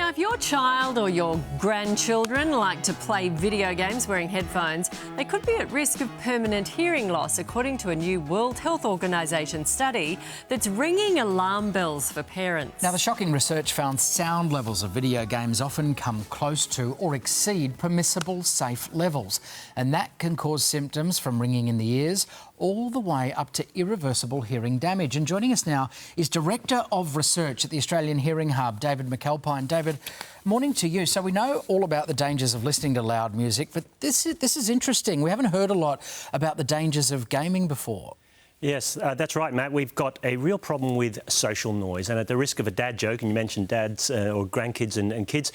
Now, if your child or your grandchildren like to play video games wearing headphones, they could be at risk of permanent hearing loss, according to a new World Health Organization study that's ringing alarm bells for parents. Now, the shocking research found sound levels of video games often come close to or exceed permissible safe levels, and that can cause symptoms from ringing in the ears all the way up to irreversible hearing damage. And joining us now is Director of Research at the Australian Hearing Hub, David Mcalpine. David, morning to you. So we know all about the dangers of listening to loud music, but this is interesting. We haven't heard a lot about the dangers of gaming before. Yes, that's right, Matt. We've got a real problem with social noise, and at the risk of a dad joke, and you mentioned dads or grandkids and kids,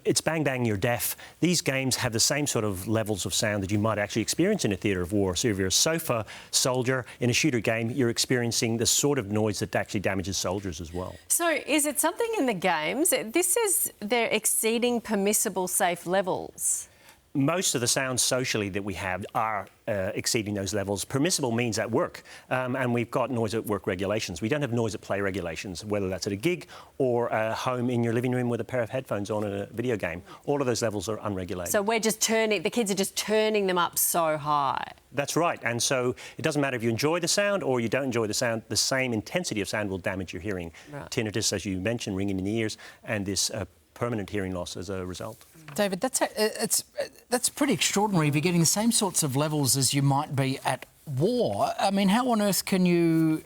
it's bang bang you're deaf. These games have the same sort of levels of sound that you might actually experience in a theatre of war. So if you're a sofa soldier in a shooter game, you're experiencing the sort of noise that actually damages soldiers as well. So is it something in the games? This says they're exceeding permissible safe levels. Most of the sounds socially that we have are exceeding those levels. Permissible means at work, and we've got noise at work regulations. We don't have noise at play regulations, whether that's at a gig or home in your living room with a pair of headphones on in a video game. All of those levels are unregulated. So the kids are just turning them up so high. That's right, and so it doesn't matter if you enjoy the sound or you don't enjoy the sound, the same intensity of sound will damage your hearing. Right. Tinnitus, as you mentioned, ringing in the ears, and this permanent hearing loss as a result. David, that's pretty extraordinary if you're getting the same sorts of levels as you might be at war. I mean, how on earth can you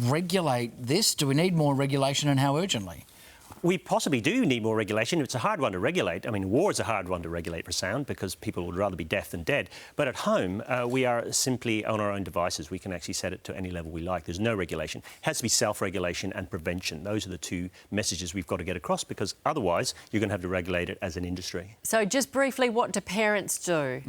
regulate this? Do we need more regulation, and how urgently? We possibly do need more regulation. It's a hard one to regulate. I mean, war is a hard one to regulate for sound because people would rather be deaf than dead. But at home, we are simply on our own devices. We can actually set it to any level we like. There's no regulation. It has to be self-regulation and prevention. Those are the two messages we've got to get across, because otherwise you're going to have to regulate it as an industry. So just briefly, what do parents do?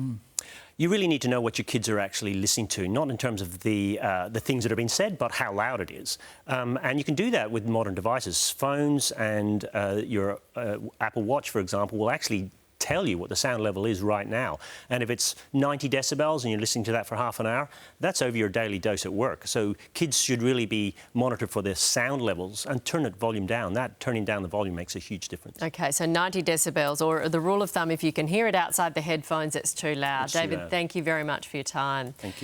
You really need to know what your kids are actually listening to, not in terms of the things that are being said, but how loud it is. And you can do that with modern devices. Phones and your Apple Watch, for example, will actually tell you what the sound level is right now. And if it's 90 decibels and you're listening to that for half an hour, that's over your daily dose at work. So kids should really be monitored for their sound levels and turn the volume down. Turning down the volume makes a huge difference. OK, so 90 decibels, or the rule of thumb, if you can hear it outside the headphones, it's too loud. David, thank you very much for your time. Thank you.